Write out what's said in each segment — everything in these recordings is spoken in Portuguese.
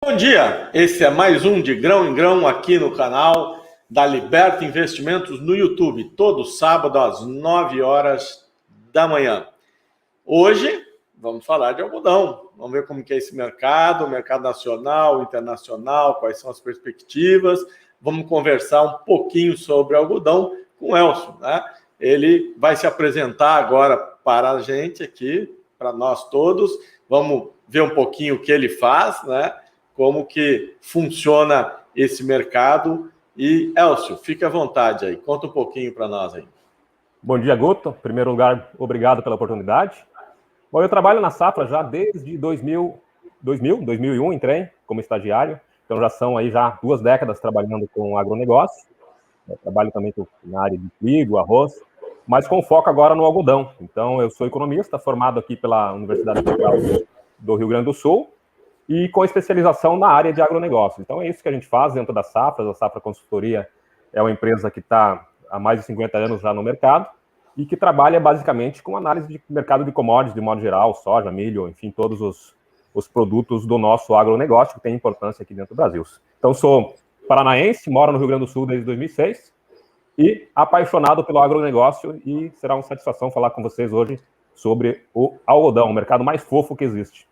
Bom dia, esse é mais um de Grão em Grão aqui no canal da Liberta Investimentos no YouTube, todo sábado às 9 horas da manhã. Hoje vamos falar de algodão, vamos ver como que é esse mercado, o mercado nacional, internacional, quais são as perspectivas. Vamos conversar um pouquinho sobre algodão com o Elcio, né? Ele vai se apresentar agora para a gente aqui, para nós todos. Vamos ver um pouquinho o que ele faz, né? Como que funciona esse mercado. E, Elcio, fique à vontade aí, conta um pouquinho para nós aí. Bom dia, Guto. Em primeiro lugar, obrigado pela oportunidade. Bom, eu trabalho na Safra já desde 2001, entrei como estagiário, então já são aí já 2 décadas trabalhando com agronegócio. Eu trabalho também na área de trigo, arroz, mas com foco agora no algodão. Então, eu sou economista, formado aqui pela Universidade Federal do Rio Grande do Sul, e com especialização na área de agronegócio. Então, é isso que a gente faz dentro da Safra. A Safra Consultoria é uma empresa que está há mais de 50 anos já no mercado e que trabalha basicamente com análise de mercado de commodities, de modo geral, soja, milho, enfim, todos os produtos do nosso agronegócio que tem importância aqui dentro do Brasil. Então, sou paranaense, moro no Rio Grande do Sul desde 2006 e apaixonado pelo agronegócio, e será uma satisfação falar com vocês hoje sobre o algodão, o mercado mais fofo que existe.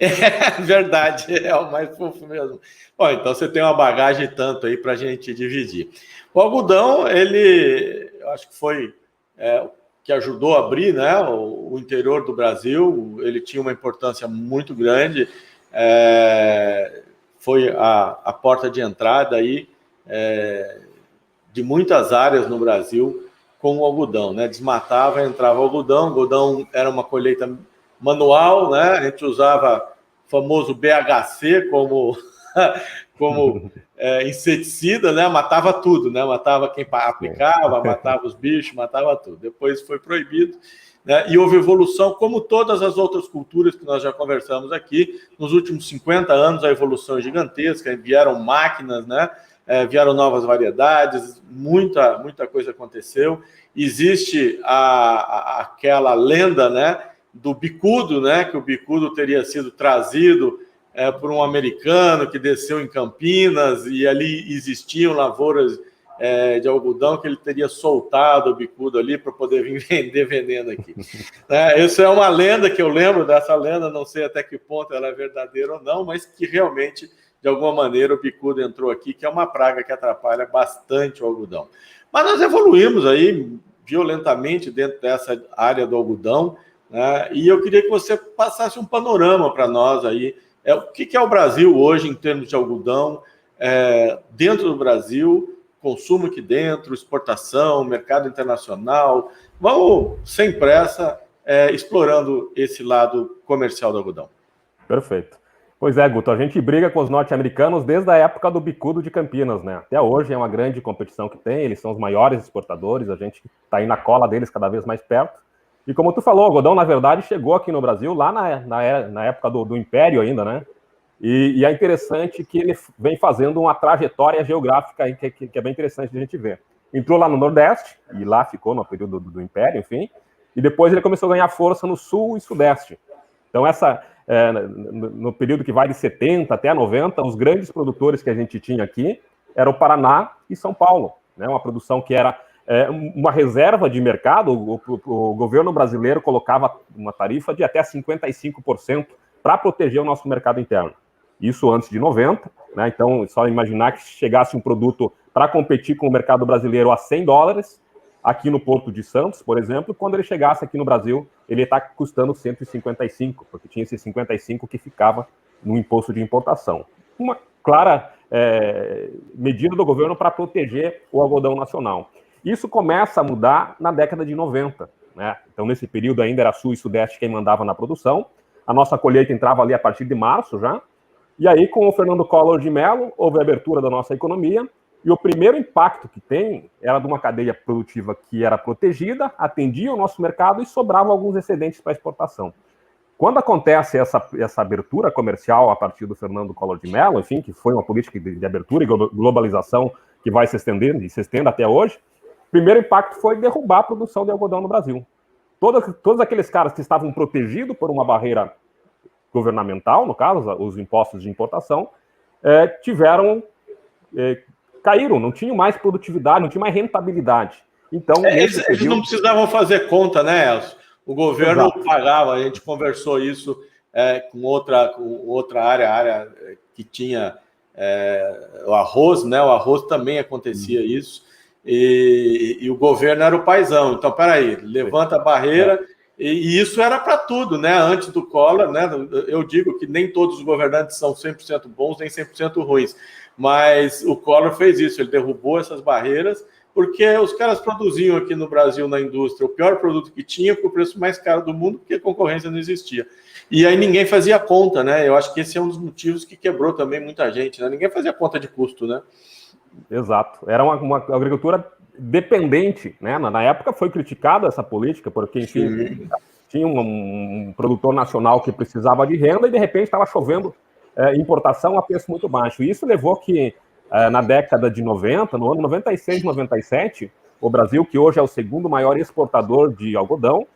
É verdade, é o mais fofo mesmo. Bom, então você tem uma bagagem tanto aí para a gente dividir. O algodão, eu acho que foi que ajudou a abrir, né, o interior do Brasil. Ele tinha uma importância muito grande, foi a porta de entrada aí de muitas áreas no Brasil com o algodão, né? Desmatava, entrava o algodão era uma colheita manual, né? A gente usava o famoso BHC como inseticida, né? Matava tudo, né? Matava quem aplicava, matava os bichos, matava tudo. Depois foi proibido, né? E houve evolução, como todas as outras culturas que nós já conversamos aqui. Nos últimos 50 anos, a evolução é gigantesca, vieram máquinas, né? Vieram novas variedades, muita coisa aconteceu. Existe aquela lenda, né, do bicudo, né, que o bicudo teria sido trazido por um americano que desceu em Campinas e ali existiam lavouras de algodão, que ele teria soltado o bicudo ali para poder vir vender veneno aqui. Isso é uma lenda que eu lembro dessa lenda, não sei até que ponto ela é verdadeira ou não, mas que realmente, de alguma maneira, o bicudo entrou aqui, que é uma praga que atrapalha bastante o algodão. Mas nós evoluímos aí violentamente dentro dessa área do algodão, né? E eu queria que você passasse um panorama para nós aí. O que é o Brasil hoje em termos de algodão, dentro do Brasil, consumo aqui dentro, exportação, mercado internacional. Vamos, sem pressa, explorando esse lado comercial do algodão. Perfeito. Pois é, Guto, a gente briga com os norte-americanos desde a época do bicudo de Campinas, né? Até hoje é uma grande competição que tem, eles são os maiores exportadores, a gente está aí na cola deles cada vez mais perto. E como tu falou, o algodão, na verdade, chegou aqui no Brasil lá na época do Império ainda, né? E é interessante que ele vem fazendo uma trajetória geográfica aí que é bem interessante de a gente ver. Entrou lá no Nordeste, e lá ficou no período do Império, enfim, e depois ele começou a ganhar força no Sul e Sudeste. Então, no período que vai de 70 até 90, os grandes produtores que a gente tinha aqui eram o Paraná e São Paulo, né? Uma produção que era uma reserva de mercado. O governo brasileiro colocava uma tarifa de até 55% para proteger o nosso mercado interno. Isso antes de 90, né? Então, só imaginar que chegasse um produto para competir com o mercado brasileiro a $100, aqui no Porto de Santos, por exemplo, quando ele chegasse aqui no Brasil, ele está custando 155, porque tinha esse 55 que ficava no imposto de importação. Uma clara medida do governo para proteger o algodão nacional. Isso começa a mudar na década de 90, né? Então, nesse período ainda era Sul e Sudeste quem mandava na produção. A nossa colheita entrava ali a partir de março já. E aí, com o Fernando Collor de Mello, houve a abertura da nossa economia. E o primeiro impacto que tem era de uma cadeia produtiva que era protegida, atendia o nosso mercado e sobrava alguns excedentes para exportação. Quando acontece essa abertura comercial a partir do Fernando Collor de Mello, enfim, que foi uma política de abertura e globalização que vai se estendendo e se estende até hoje, o primeiro impacto foi derrubar a produção de algodão no Brasil. Todos aqueles caras que estavam protegidos por uma barreira governamental, no caso, os impostos de importação, caíram, não tinham mais produtividade, não tinha mais rentabilidade. Então, eles não precisavam fazer conta, né, Elcio? O governo pagava, a gente conversou isso com outra área que tinha o arroz, né? O arroz também acontecia isso, e o governo era o paizão. Então, peraí, levanta a barreira, e isso era para tudo, né? Antes do Collor, né? Eu digo que nem todos os governantes são 100% bons, nem 100% ruins, mas o Collor fez isso, ele derrubou essas barreiras, porque os caras produziam aqui no Brasil, na indústria, o pior produto que tinha, com o preço mais caro do mundo, porque a concorrência não existia. E aí ninguém fazia conta, né? Eu acho que esse é um dos motivos que quebrou também muita gente, né? Ninguém fazia conta de custo, né? Exato. Era uma agricultura dependente, né? Na época foi criticada essa política, porque, enfim, tinha um produtor nacional que precisava de renda e, de repente, estava chovendo importação a preço muito baixo. E isso levou que, na década de 90, no ano 96, 97, o Brasil, que hoje é o segundo maior exportador de algodão,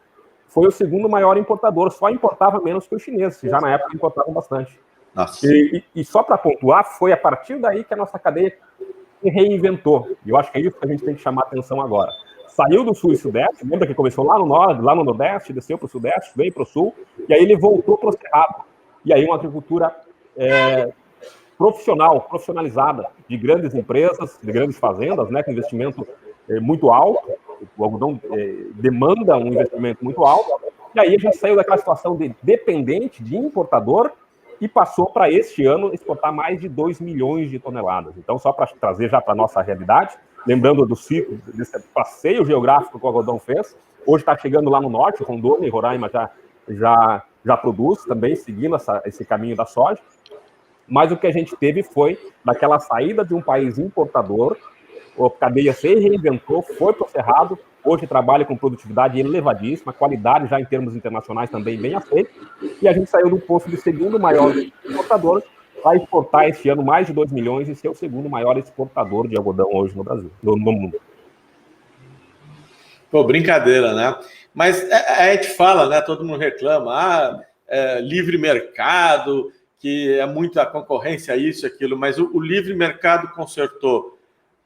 foi o segundo maior importador, só importava menos que os chineses, já na época importavam bastante. E só para pontuar, foi a partir daí que a nossa cadeia se reinventou. E eu acho que é isso que a gente tem que chamar a atenção agora. Saiu do sul e sudeste, lembra que começou lá no norte, lá no nordeste, desceu para o sudeste, veio para o sul, e aí ele voltou para o cerrado. E aí uma agricultura profissionalizada, de grandes empresas, de grandes fazendas, né, com investimento muito alto. O algodão demanda um investimento muito alto. E aí a gente saiu daquela situação de dependente, de importador, e passou para este ano exportar mais de 2 milhões de toneladas. Então, só para trazer já para a nossa realidade, lembrando do ciclo, desse passeio geográfico que o algodão fez, hoje está chegando lá no norte, Rondônia e Roraima já produz também, seguindo esse caminho da soja. Mas o que a gente teve foi, daquela saída de um país importador, a cadeia se reinventou, foi para o cerrado, hoje trabalha com produtividade elevadíssima, qualidade já em termos internacionais também bem aceita, e a gente saiu do posto de segundo maior exportador, vai exportar este ano mais de 2 milhões e ser o segundo maior exportador de algodão hoje no Brasil, no mundo. Pô, brincadeira, né? Mas a gente fala, né? Todo mundo reclama, livre mercado, que é muita concorrência, isso e aquilo, mas o livre mercado consertou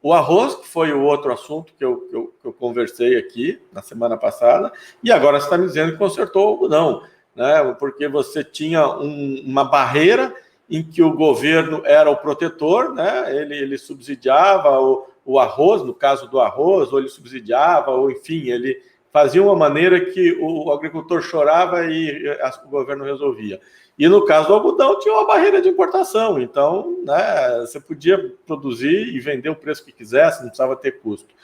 o arroz, que foi o outro assunto que eu conversei aqui na semana passada, e agora você está me dizendo que consertou o algodão, né? Porque você tinha uma barreira em que o governo era o protetor, né? Ele subsidiava o arroz, no caso do arroz, ou ele subsidiava, ou enfim, ele fazia uma maneira que o agricultor chorava e o governo resolvia. E no caso do algodão tinha uma barreira de importação, então, né, você podia produzir e vender o preço que quisesse, não precisava ter custo.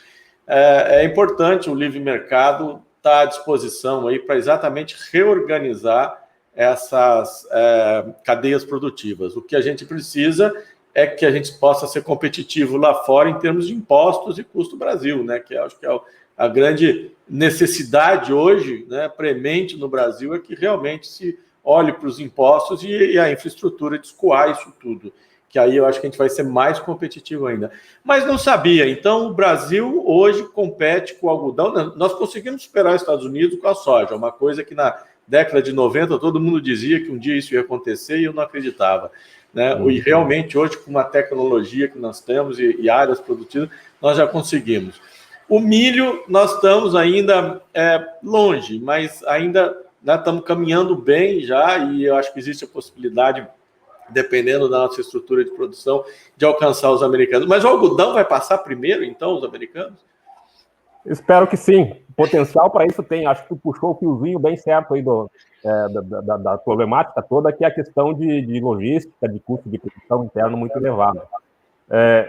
É importante o livre mercado estar à disposição aí para exatamente reorganizar essas cadeias produtivas. O que a gente precisa é que a gente possa ser competitivo lá fora em termos de impostos e custo Brasil, né, que acho que é a grande necessidade hoje, né, premente no Brasil, é que realmente se olhe para os impostos e a infraestrutura de escoar isso tudo, que aí eu acho que a gente vai ser mais competitivo ainda. Mas não sabia, então o Brasil hoje compete com o algodão, nós conseguimos superar os Estados Unidos com a soja, uma coisa que na década de 90 todo mundo dizia que um dia isso ia acontecer e eu não acreditava, né? E realmente hoje, com uma tecnologia que nós temos e áreas produtivas, nós já conseguimos. O milho, nós estamos ainda longe, mas ainda estamos caminhando bem já, e eu acho que existe a possibilidade, dependendo da nossa estrutura de produção, de alcançar os americanos. Mas o algodão vai passar primeiro, então, os americanos? Espero que sim. Potencial para isso tem. Acho que tu puxou o fiozinho bem certo aí da problemática toda, que é a questão de logística, de custo de produção interno muito elevado.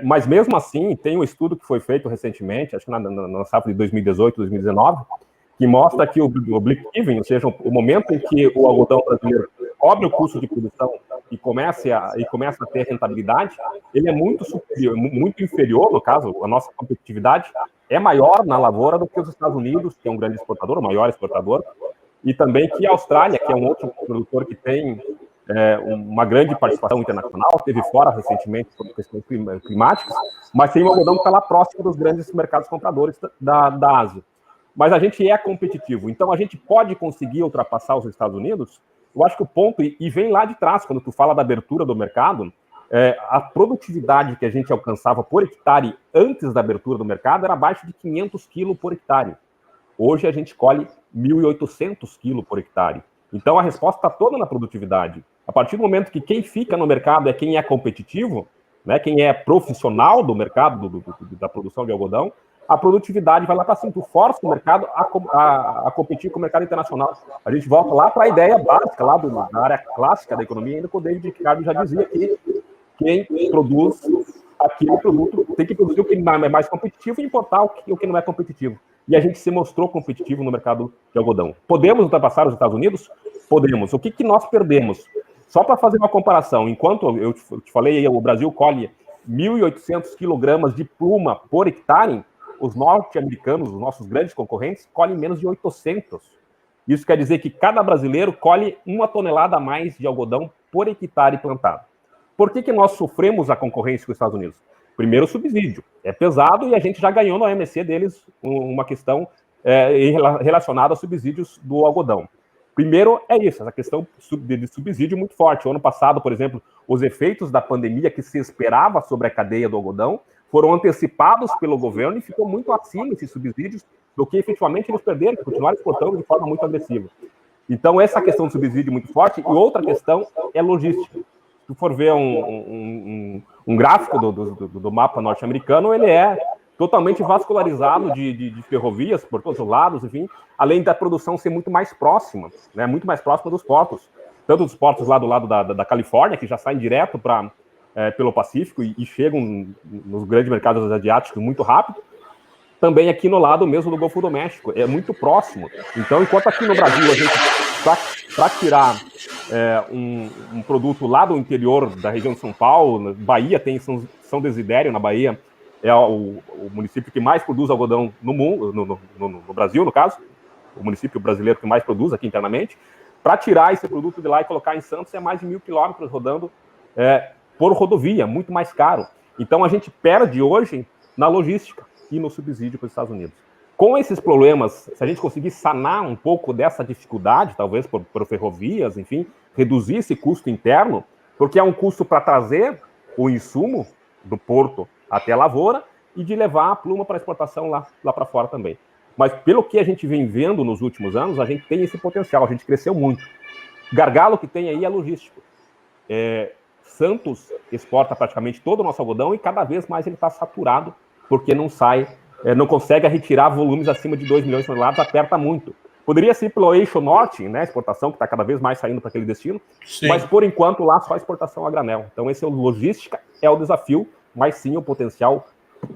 Mas mesmo assim, tem um estudo que foi feito recentemente, acho que na safra de 2018, 2019, que mostra que o break-even, ou seja, o momento em que o algodão brasileiro cobre o custo de produção e começa a ter rentabilidade, ele é muito superior, muito inferior, no caso, a nossa competitividade é maior na lavoura do que os Estados Unidos, que é um grande exportador, o maior exportador, e também que a Austrália, que é um outro produtor que tem uma grande participação internacional, teve fora recentemente por questões climáticas, mas tem um algodão que está lá próximo dos grandes mercados compradores da Ásia. Mas a gente é competitivo, então a gente pode conseguir ultrapassar os Estados Unidos. eu acho que o ponto, e vem lá de trás, quando tu fala da abertura do mercado, a produtividade que a gente alcançava por hectare antes da abertura do mercado era abaixo de 500 quilos por hectare. Hoje a gente colhe 1.800 quilos por hectare. Então a resposta está toda na produtividade. A partir do momento que quem fica no mercado é quem é competitivo, né, quem é profissional do mercado da produção de algodão, a produtividade vai lá para cima. Tu força o mercado a competir com o mercado internacional. A gente volta lá para a ideia básica, lá da área clássica da economia, ainda que o David Ricardo já dizia que quem produz aquele produto tem que produzir o que é mais competitivo e importar o que não é competitivo. E a gente se mostrou competitivo no mercado de algodão. Podemos ultrapassar os Estados Unidos? Podemos. O que nós perdemos? Só para fazer uma comparação, enquanto eu te falei, o Brasil colhe 1.800 quilogramas de pluma por hectare, os norte-americanos, os nossos grandes concorrentes, colhem menos de 800. Isso quer dizer que cada brasileiro colhe 1 tonelada a mais de algodão por hectare plantado. Por que nós sofremos a concorrência com os Estados Unidos? Primeiro, o subsídio. É pesado e a gente já ganhou na OMC deles uma questão relacionada a subsídios do algodão. Primeiro é isso, essa questão de subsídio muito forte. O ano passado, por exemplo, os efeitos da pandemia que se esperava sobre a cadeia do algodão foram antecipados pelo governo e ficou muito acima esses subsídios do que efetivamente eles perderam, que continuaram exportando de forma muito agressiva. Então, essa questão do subsídio é muito forte. E outra questão é logística. Se tu for ver um gráfico do mapa norte-americano, ele é totalmente vascularizado de ferrovias por todos os lados, enfim, além da produção ser muito mais próxima, né, muito mais próxima dos portos. Tanto dos portos lá do lado da Califórnia, que já saem direto pelo Pacífico e chegam nos grandes mercados asiáticos muito rápido, também aqui no lado mesmo do Golfo do México, é muito próximo. Então, enquanto aqui no Brasil a gente, para tirar um produto lá do interior da região de São Paulo, Bahia tem São Desidério, na Bahia, é o município que mais produz algodão no mundo, no Brasil, no caso, o município brasileiro que mais produz aqui internamente. Para tirar esse produto de lá e colocar em Santos é mais de 1.000 quilômetros rodando por rodovia, muito mais caro. Então a gente perde hoje na logística e no subsídio para os Estados Unidos. Com esses problemas, se a gente conseguir sanar um pouco dessa dificuldade, talvez por ferrovias, enfim, reduzir esse custo interno, porque é um custo para trazer o insumo do porto até a lavoura e de levar a pluma para exportação lá para fora também. Mas pelo que a gente vem vendo nos últimos anos, a gente tem esse potencial, a gente cresceu muito. Gargalo que tem aí é logístico. Santos exporta praticamente todo o nosso algodão e cada vez mais ele está saturado, porque não consegue retirar volumes acima de 2 milhões de toneladas, aperta muito. Poderia ser pelo eixo norte, né, exportação, que está cada vez mais saindo para aquele destino, sim, mas por enquanto lá só exportação a granel. Então esse logística é o desafio, mas sim o potencial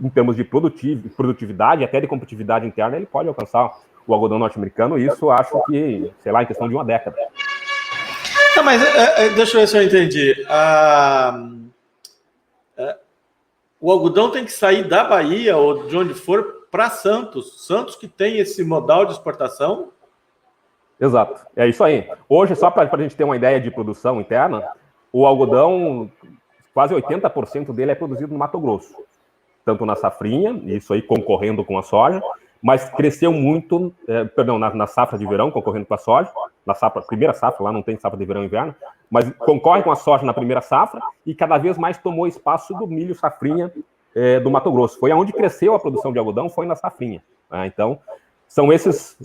em termos de produtividade, até de competitividade interna, ele pode alcançar o algodão norte-americano, e isso acho que, sei lá, em questão de uma década. Não, mas deixa eu ver se eu entendi. O algodão tem que sair da Bahia ou de onde for para Santos. Santos que tem esse modal de exportação? Exato, é isso aí. Hoje, só para a gente ter uma ideia de produção interna, o algodão, quase 80% dele é produzido no Mato Grosso. Tanto na safrinha, isso aí concorrendo com a soja, mas cresceu muito, na safra de verão, concorrendo com a soja, primeira safra, lá não tem safra de verão e inverno, mas concorre com a soja na primeira safra e cada vez mais tomou espaço do milho safrinha do Mato Grosso. Foi onde cresceu a produção de algodão, foi na safrinha. Né? Então, são esses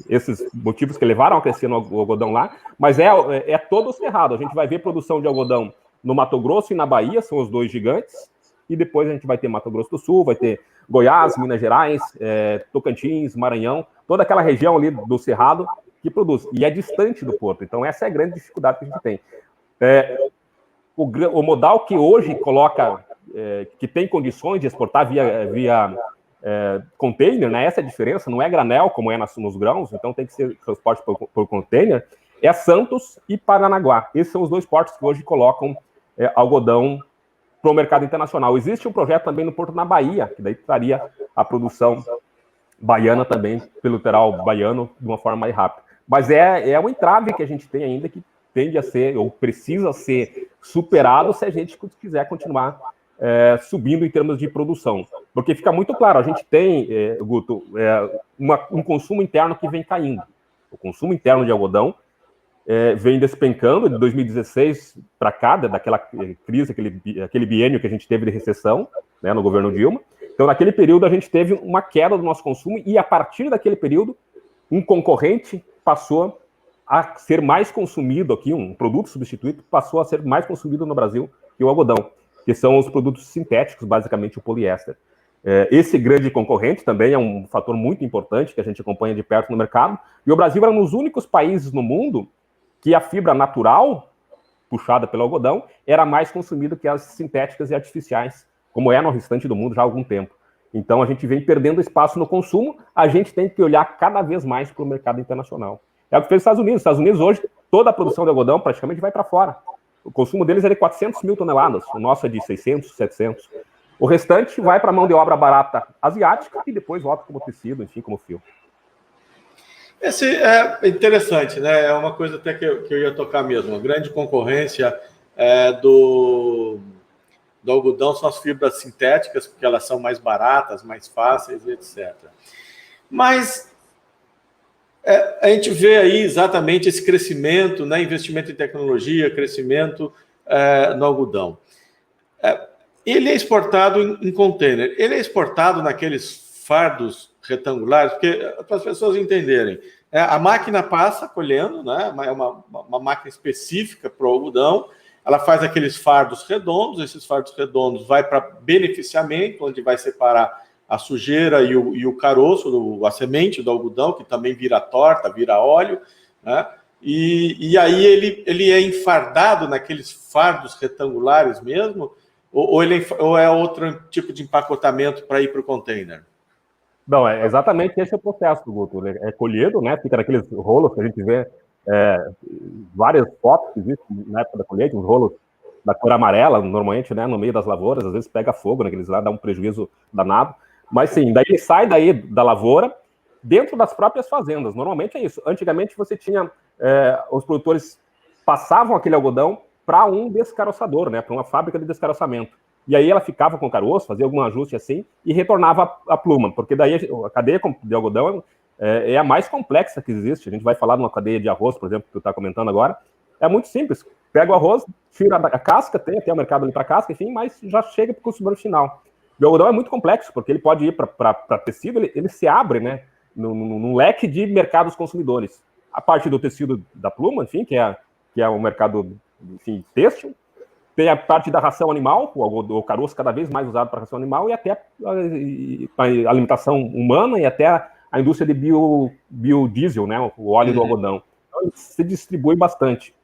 motivos que levaram a crescer no algodão lá, mas é todo o cerrado. A gente vai ver produção de algodão no Mato Grosso e na Bahia, são os dois gigantes, e depois a gente vai ter Mato Grosso do Sul, vai ter Goiás, Minas Gerais, Tocantins, Maranhão, toda aquela região ali do Cerrado que produz, e é distante do porto. Então essa é a grande dificuldade que a gente tem. O modal que hoje coloca, que tem condições de exportar via container, né? Essa é a diferença, não é granel como é nos grãos, então tem que ser transporte por container, é Santos e Paranaguá. Esses são os dois portos que hoje colocam algodão para o mercado internacional. Existe um projeto também no Porto na Bahia, que daí traria a produção baiana também, pelo litoral baiano, de uma forma mais rápida. Mas é um entrave que a gente tem ainda, que tende a ser, ou precisa ser superado se a gente quiser continuar subindo em termos de produção. Porque fica muito claro, a gente tem, Guto, um consumo interno que vem caindo. O consumo interno de algodão vem despencando de 2016 para cá, daquela crise, aquele biênio que a gente teve de recessão, né, no governo Dilma. Então, naquele período, a gente teve uma queda do nosso consumo e, a partir daquele período, um concorrente passou a ser mais consumido aqui, um produto substituído passou a ser mais consumido no Brasil que o algodão, que são os produtos sintéticos, basicamente o poliéster. Esse grande concorrente também é um fator muito importante que a gente acompanha de perto no mercado, e o Brasil era um dos únicos países no mundo que a fibra natural, puxada pelo algodão, era mais consumida que as sintéticas e artificiais, como é no restante do mundo já há algum tempo. Então, a gente vem perdendo espaço no consumo, a gente tem que olhar cada vez mais para o mercado internacional. É o que fez os Estados Unidos. Os Estados Unidos, hoje, toda a produção de algodão praticamente vai para fora. O consumo deles é de 400 mil toneladas, o nosso é de 600, 700. O restante vai para a mão de obra barata asiática e depois volta como tecido, enfim, como fio. Esse é interessante, né? É uma coisa até que eu ia tocar mesmo. A grande concorrência do algodão são as fibras sintéticas, porque elas são mais baratas, mais fáceis, etc. Mas a gente vê aí exatamente esse crescimento, né? Investimento em tecnologia, crescimento no algodão. Ele é exportado em container. Ele é exportado naqueles fardos retangulares, porque para as pessoas entenderem, a máquina passa colhendo, né? É uma máquina específica para o algodão. Ela faz aqueles fardos redondos. Esses fardos redondos vai para beneficiamento, onde vai separar a sujeira e o caroço, a semente do algodão, que também vira torta, vira óleo, né? E aí ele é enfardado naqueles fardos retangulares mesmo, ou é outro tipo de empacotamento para ir para o container? Não, exatamente esse é o processo, Guto. É colhido, né? Fica naqueles rolos que a gente vê, várias fotos que existem na época da colheita, uns rolos da cor amarela, normalmente, né? No meio das lavouras, às vezes pega fogo naqueles lá, dá um prejuízo danado. Mas sim, daí ele sai daí da lavoura, dentro das próprias fazendas. Normalmente é isso. Antigamente você tinha, os produtores passavam aquele algodão para um descaroçador, né? Para uma fábrica de descaroçamento. E aí ela ficava com o caroço, fazia algum ajuste assim, e retornava a pluma, porque daí a cadeia de algodão é a mais complexa que existe. A gente vai falar de uma cadeia de arroz, por exemplo, que tu está comentando agora. É muito simples. Pega o arroz, tira a casca, tem até o mercado ali para casca, enfim, mas já chega para o consumidor final. O algodão é muito complexo, porque ele pode ir para tecido, ele se abre, né, num leque de mercados consumidores. A parte do tecido da pluma, enfim, que é o mercado, enfim, têxtil. Tem a parte da ração animal, o caroço cada vez mais usado para ração animal, e até a alimentação humana e até a indústria de biodiesel, né, o óleo do algodão. Então, ele se distribui bastante.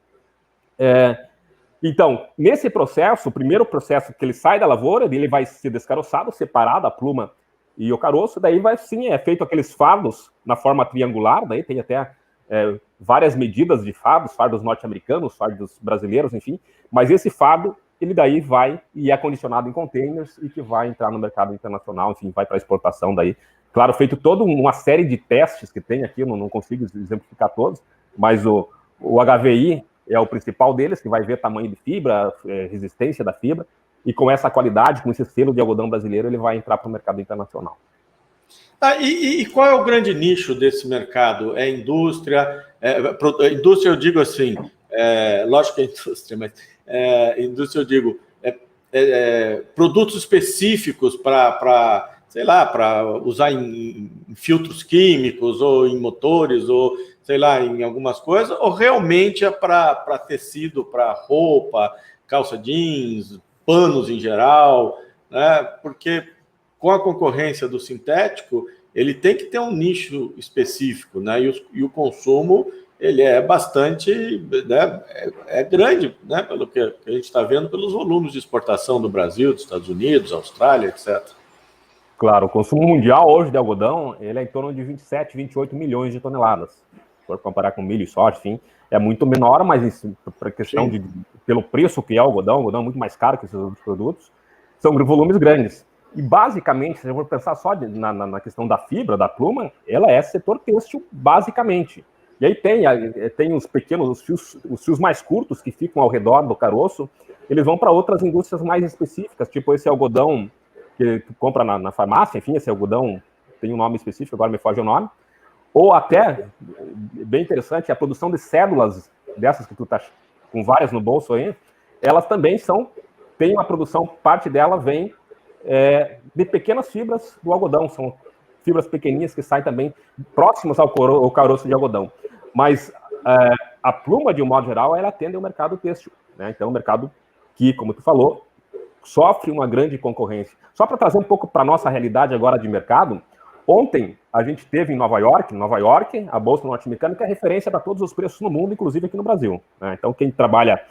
Então, nesse processo, o primeiro processo que ele sai da lavoura, ele vai ser descaroçado, separado a pluma e o caroço, daí é feito aqueles fardos na forma triangular, daí tem até várias medidas de fardos norte-americanos, fardos brasileiros, enfim, mas esse fardo, ele daí vai e é condicionado em containers e que vai entrar no mercado internacional, enfim, vai para exportação daí. Claro, feito toda uma série de testes que tem aqui, eu não consigo exemplificar todos, mas o HVI é o principal deles, que vai ver tamanho de fibra, resistência da fibra, e com essa qualidade, com esse selo de algodão brasileiro, ele vai entrar para o mercado internacional. E qual é o grande nicho desse mercado? É indústria? Indústria, eu digo assim, lógico que é indústria, mas indústria, eu digo, produtos específicos para, sei lá, para usar em filtros químicos, ou em motores, ou, sei lá, em algumas coisas, ou realmente é para tecido, para roupa, calça jeans, panos em geral, né? Porque com a concorrência do sintético, ele tem que ter um nicho específico, né? E o consumo, ele é bastante, né? Grande, né? Pelo que a gente está vendo, pelos volumes de exportação do Brasil, dos Estados Unidos, Austrália, etc. Claro, o consumo mundial hoje de algodão, ele é em torno de 27, 28 milhões de toneladas. Se for comparar com milho e soja, enfim, é muito menor, mas para questão pelo preço que é o algodão é muito mais caro que esses outros produtos, são volumes grandes. E, basicamente, se eu for pensar só na questão da fibra, da pluma, ela é setor têxtil, basicamente. E aí tem os pequenos, os fios mais curtos que ficam ao redor do caroço, eles vão para outras indústrias mais específicas, tipo esse algodão que tu compra na farmácia, enfim, esse algodão tem um nome específico, agora me foge o nome. Ou até, bem interessante, a produção de células dessas que tu tá com várias no bolso aí, elas também tem uma produção, parte dela vem de pequenas fibras do algodão, são fibras pequenininhas que saem também próximas ao caroço de algodão. Mas a pluma, de um modo geral, ela atende ao mercado têxtil, né? Então, o mercado que, como tu falou, sofre uma grande concorrência. Só para trazer um pouco para a nossa realidade agora de mercado, ontem a gente teve em Nova York, a Bolsa Norte-Americana, que é referência para todos os preços no mundo, inclusive aqui no Brasil, né? Então, quem trabalha,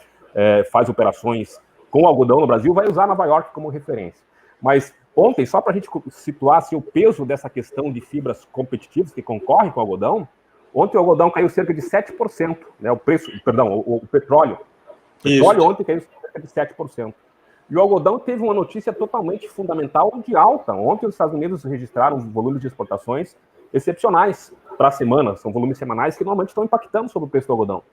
faz operações com algodão no Brasil, vai usar Nova York como referência. Mas ontem, só para a gente situar assim, o peso dessa questão de fibras competitivas que concorrem com o algodão, ontem o algodão caiu cerca de 7%, né? O petróleo. O petróleo ontem caiu cerca de 7%. E o algodão teve uma notícia totalmente fundamental de alta. Ontem os Estados Unidos registraram volumes de exportações excepcionais para a semana. São volumes semanais que normalmente estão impactando sobre o preço do algodão.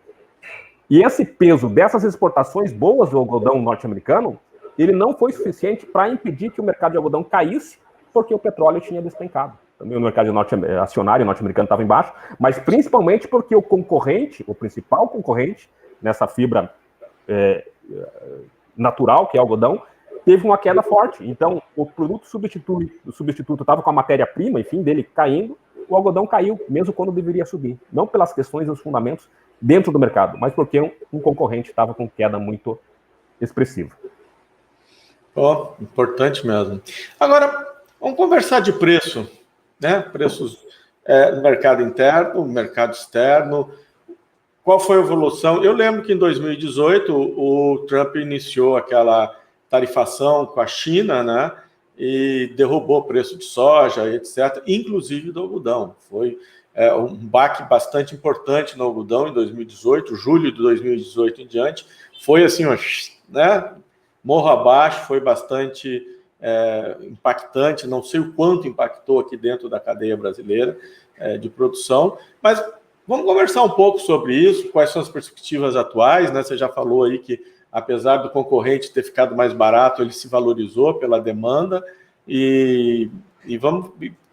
E esse peso dessas exportações boas do algodão norte-americano, ele não foi suficiente para impedir que o mercado de algodão caísse, porque o petróleo tinha despencado. Também o mercado acionário norte-americano estava embaixo, mas principalmente porque o principal concorrente nessa fibra natural, que é algodão, teve uma queda forte. Então, o produto substituto estava com a matéria-prima, enfim, dele caindo, o algodão caiu, mesmo quando deveria subir. Não pelas questões e os fundamentos dentro do mercado, mas porque um concorrente estava com queda muito expressiva. Importante mesmo. Agora, vamos conversar de preço, né? Preços no mercado interno, mercado externo. Qual foi a evolução? Eu lembro que em 2018 o Trump iniciou aquela tarifação com a China, né? E derrubou o preço de soja, etc., inclusive do algodão. Foi um baque bastante importante no algodão em 2018, julho de 2018 em diante. Foi assim, né? Morro abaixo, foi bastante impactante. Não sei o quanto impactou aqui dentro da cadeia brasileira de produção, mas vamos conversar um pouco sobre isso, quais são as perspectivas atuais, né? Você já falou aí que, apesar do concorrente ter ficado mais barato, ele se valorizou pela demanda, e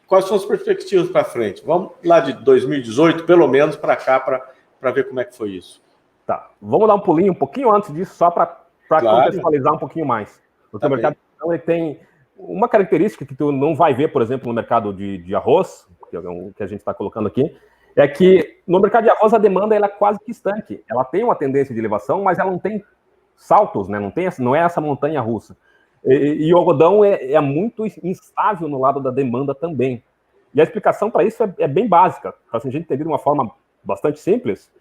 quais são as perspectivas para frente? Vamos lá de 2018, pelo menos, para cá, para ver como é que foi isso. Tá, vamos dar um pulinho um pouquinho antes disso, só para contextualizar um pouquinho mais. Porque o mercado ele tem uma característica que tu não vai ver, por exemplo, no mercado de arroz, que é o que a gente está colocando aqui, é que no mercado de arroz a demanda ela é quase que estanque. Ela tem uma tendência de elevação, mas ela não tem saltos, né? Não é essa montanha russa. E o algodão é muito instável no lado da demanda também. E a explicação para isso é bem básica, para a gente entender de uma forma bastante simples.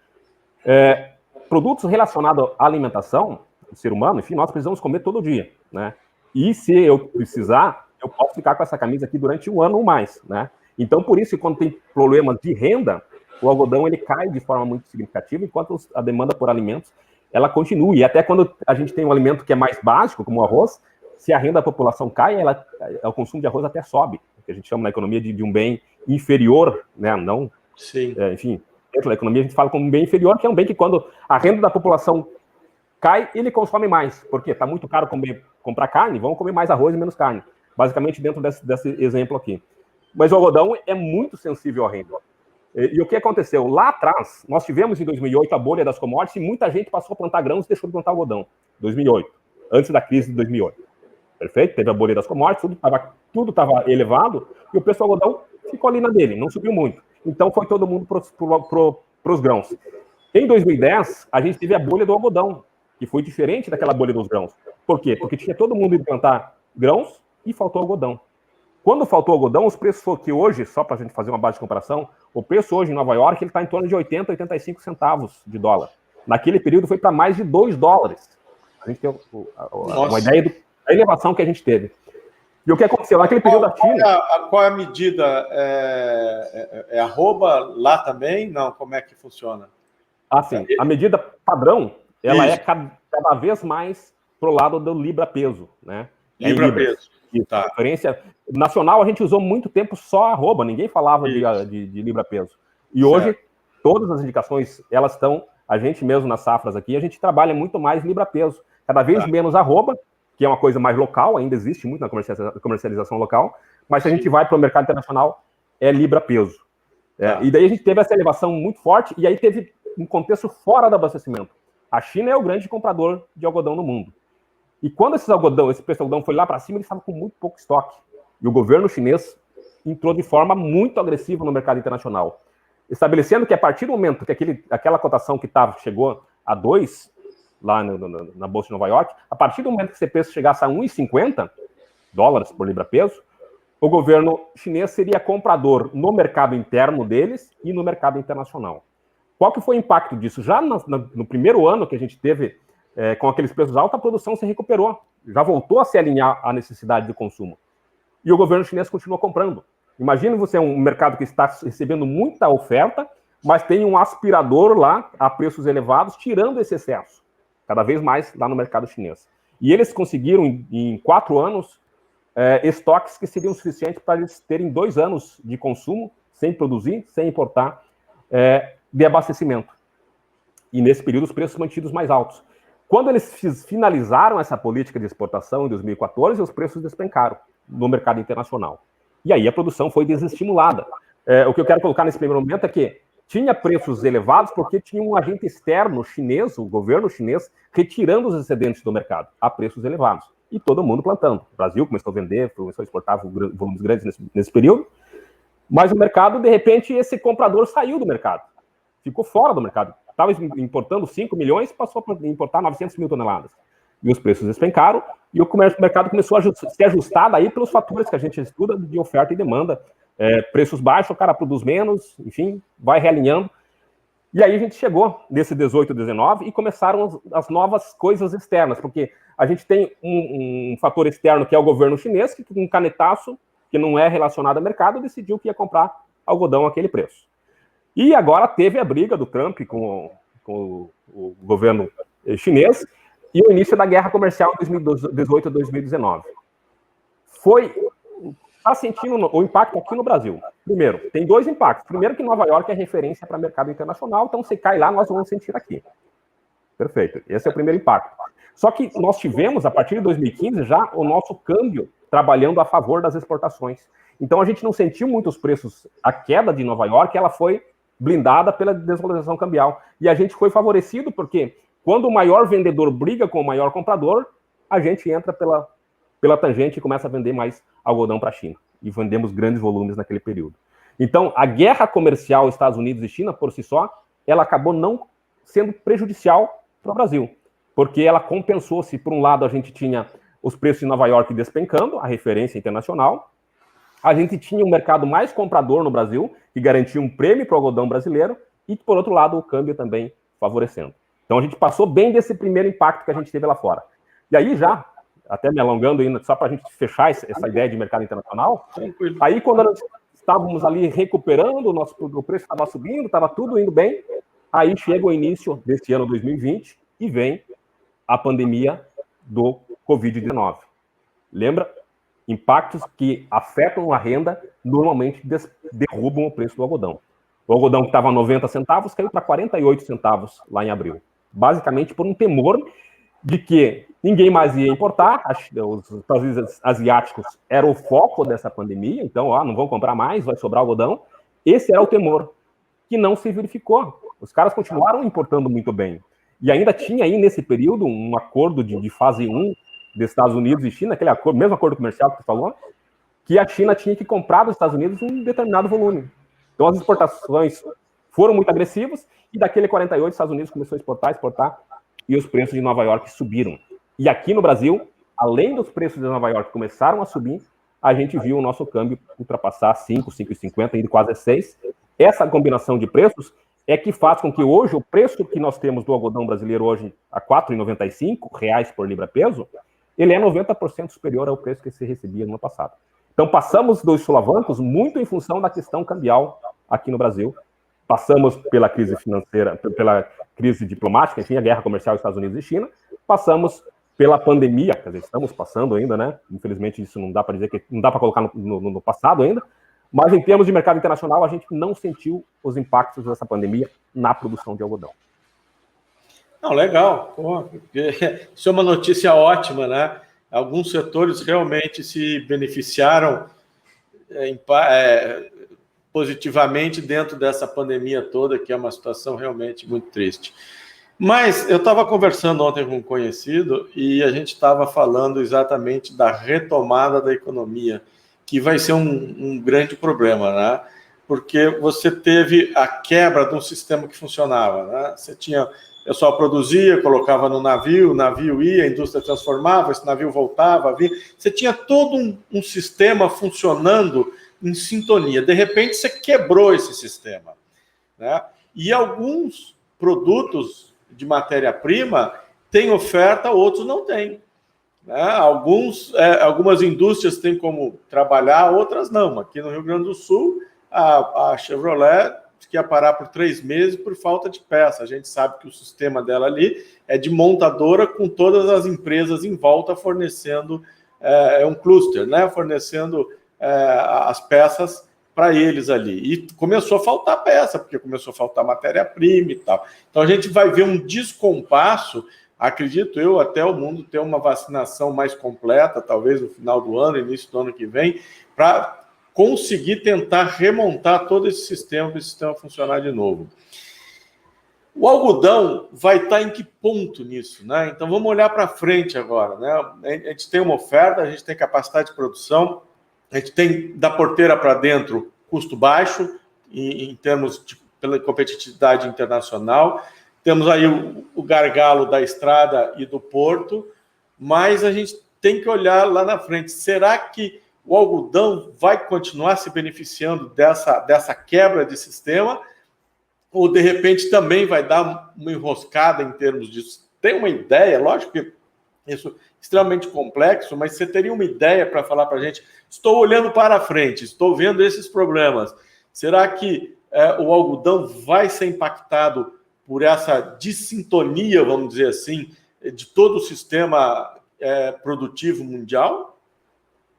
Produtos relacionados à alimentação do ser humano, enfim, nós precisamos comer todo dia, né? E se eu precisar, eu posso ficar com essa camisa aqui durante um ano ou mais, né? Então, por isso, quando tem problemas de renda, o algodão ele cai de forma muito significativa, enquanto a demanda por alimentos ela continua. E até quando a gente tem um alimento que é mais básico, como o arroz, se a renda da população cai, o consumo de arroz até sobe, que a gente chama na economia de um bem inferior, né? Não, sim. Enfim, dentro da economia a gente fala como um bem inferior, que é um bem que quando a renda da população cai, ele consome mais. Por quê? Está muito caro comprar carne, vamos comer mais arroz e menos carne. Basicamente dentro desse exemplo aqui. Mas o algodão é muito sensível à renda. E o que aconteceu? Lá atrás, nós tivemos em 2008 a bolha das commodities e muita gente passou a plantar grãos e deixou de plantar algodão. 2008, antes da crise de 2008. Perfeito? Teve a bolha das commodities, tudo estava elevado e o preço do algodão ficou ali na dele, não subiu muito. Então foi todo mundo para os grãos. Em 2010, a gente teve a bolha do algodão, que foi diferente daquela bolha dos grãos. Por quê? Porque tinha todo mundo indo plantar grãos e faltou algodão. Quando faltou algodão, os preços foram que hoje, só para a gente fazer uma base de comparação, o preço hoje em Nova York está em torno de 80, 85 centavos de dólar. Naquele período foi para mais de $2. A gente tem uma ideia da elevação que a gente teve. E o que aconteceu? Naquele período da China... Qual é a medida? É arroba lá também? Não, como é que funciona? Assim, a medida padrão, ela é cada vez mais pro lado do libra-peso, né? Libra-peso. Tá. A referência nacional, a gente usou muito tempo só arroba, ninguém falava de libra-peso. E hoje, todas as indicações, elas estão, a gente mesmo nas safras aqui, a gente trabalha muito mais libra-peso. Cada vez menos arroba, que é uma coisa mais local, ainda existe muito na comercialização local, mas se a gente vai para o mercado internacional, é libra-peso. E daí a gente teve essa elevação muito forte, e aí teve um contexto fora do abastecimento. A China é o grande comprador de algodão no mundo. E quando esse preço do algodão foi lá para cima, ele estava com muito pouco estoque. E o governo chinês entrou de forma muito agressiva no mercado internacional, estabelecendo que a partir do momento que aquela cotação que chegou a 2, lá na Bolsa de Nova York, a partir do momento que esse preço chegasse a $1,50 por libra-peso, o governo chinês seria comprador no mercado interno deles e no mercado internacional. Qual que foi o impacto disso? Já no primeiro ano que a gente teve com aqueles preços altos, a produção se recuperou, já voltou a se alinhar à necessidade de consumo. E o governo chinês continua comprando. Imagina você um mercado que está recebendo muita oferta, mas tem um aspirador lá a preços elevados, tirando esse excesso, cada vez mais lá no mercado chinês. E eles conseguiram, em 4 anos, estoques que seriam suficientes para eles terem 2 anos de consumo, sem produzir, sem importar, de abastecimento. E nesse período os preços mantidos mais altos. Quando eles finalizaram essa política de exportação em 2014, os preços despencaram no mercado internacional. E aí a produção foi desestimulada. O que eu quero colocar nesse primeiro momento é que tinha preços elevados porque tinha um agente externo chinês, o governo chinês, retirando os excedentes do mercado a preços elevados. E todo mundo plantando. O Brasil começou a vender, começou a exportar volumes grandes nesse período. Mas o mercado, de repente, esse comprador saiu do mercado. Ficou fora do mercado. Estava importando 5 milhões, passou a importar 900 mil toneladas. E os preços despencaram, e o mercado começou a se ajustar daí pelos fatores que a gente estuda de oferta e demanda. Preços baixos, o cara produz menos, enfim, vai realinhando. E aí a gente chegou nesse 18, 19 e começaram as novas coisas externas, porque a gente tem um fator externo que é o governo chinês, que com um canetaço, que não é relacionado ao mercado, decidiu que ia comprar algodão àquele preço. E agora teve a briga do Trump com o governo chinês e o início da guerra comercial em 2018 a 2019. Está sentindo o impacto aqui no Brasil. Primeiro, tem 2 impactos. Primeiro que Nova York é referência para mercado internacional, então se cai lá, nós vamos sentir aqui. Perfeito. Esse é o primeiro impacto. Só que nós tivemos, a partir de 2015, já o nosso câmbio trabalhando a favor das exportações. Então a gente não sentiu muito os preços. A queda de Nova York, ela foi blindada pela desvalorização cambial. E a gente foi favorecido porque quando o maior vendedor briga com o maior comprador, a gente entra pela tangente e começa a vender mais algodão para a China. E vendemos grandes volumes naquele período. Então, a guerra comercial Estados Unidos e China, por si só, ela acabou não sendo prejudicial para o Brasil. Porque ela compensou se, por um lado, a gente tinha os preços em Nova York despencando, a referência internacional. A gente tinha um mercado mais comprador no Brasil, que garantia um prêmio para o algodão brasileiro, e, por outro lado, o câmbio também favorecendo. Então, a gente passou bem desse primeiro impacto que a gente teve lá fora. E aí, já, até me alongando ainda, só para a gente fechar essa ideia de mercado internacional, aí quando nós estávamos ali recuperando, o preço estava subindo, estava tudo indo bem, aí chega o início desse ano 2020 e vem a pandemia do Covid-19. Lembra? Impactos que afetam a renda normalmente derrubam o preço do algodão. O algodão que estava a 90 centavos caiu para 48 centavos lá em abril. Basicamente por um temor de que ninguém mais ia importar, os países asiáticos eram o foco dessa pandemia, então não vão comprar mais, vai sobrar algodão. Esse era o temor, que não se verificou. Os caras continuaram importando muito bem. E ainda tinha aí nesse período um acordo de fase 1 dos Estados Unidos e China, aquele acordo, mesmo acordo comercial que você falou, que a China tinha que comprar dos Estados Unidos um determinado volume. Então as exportações foram muito agressivas e daquele 48 os Estados Unidos começou a exportar e os preços de Nova York subiram. E aqui no Brasil, além dos preços de Nova York começaram a subir, a gente viu o nosso câmbio ultrapassar 5, 5,50, indo quase a 6. Essa combinação de preços é que faz com que hoje o preço que nós temos do algodão brasileiro hoje a R$ 4,95 por libra-peso, ele é 90% superior ao preço que se recebia no ano passado. Então passamos dos solavancos muito em função da questão cambial aqui no Brasil. Passamos pela crise financeira, pela crise diplomática, enfim, a guerra comercial Estados Unidos e China. Passamos pela pandemia, quer dizer, estamos passando ainda, né? Infelizmente isso não dá para dizer que não dá para colocar no passado ainda. Mas em termos de mercado internacional, a gente não sentiu os impactos dessa pandemia na produção de algodão. Não, legal. Isso é uma notícia ótima, né? Alguns setores realmente se beneficiaram positivamente dentro dessa pandemia toda, que é uma situação realmente muito triste. Mas eu estava conversando ontem com um conhecido e a gente estava falando exatamente da retomada da economia, que vai ser um grande problema, né? Porque você teve a quebra de um sistema que funcionava, né? Você tinha, o pessoal produzia, colocava no navio, o navio ia, a indústria transformava, esse navio voltava, vinha. Você tinha todo um sistema funcionando em sintonia. De repente, você quebrou esse sistema, né? E alguns produtos de matéria-prima têm oferta, outros não têm, né? Algumas indústrias têm como trabalhar, outras não. Aqui no Rio Grande do Sul, a Chevrolet que ia parar por 3 meses por falta de peça. A gente sabe que o sistema dela ali é de montadora com todas as empresas em volta fornecendo um cluster, né? Fornecendo as peças para eles ali. E começou a faltar peça, porque começou a faltar matéria-prima e tal. Então a gente vai ver um descompasso, acredito eu, até o mundo ter uma vacinação mais completa, talvez no final do ano, início do ano que vem, para conseguir tentar remontar todo esse sistema, para esse sistema funcionar de novo. O algodão vai estar em que ponto nisso, né? Então vamos olhar para frente agora, né? A gente tem uma oferta, a gente tem capacidade de produção, a gente tem da porteira para dentro custo baixo em termos de pela competitividade internacional. Temos aí o gargalo da estrada e do porto, mas a gente tem que olhar lá na frente. Será que o algodão vai continuar se beneficiando dessa quebra de sistema? Ou, de repente, também vai dar uma enroscada em termos disso? Tem uma ideia? Lógico que isso é extremamente complexo, mas você teria uma ideia para falar para a gente? Estou olhando para frente, estou vendo esses problemas. Será que o algodão vai ser impactado por essa dissintonia, vamos dizer assim, de todo o sistema produtivo mundial?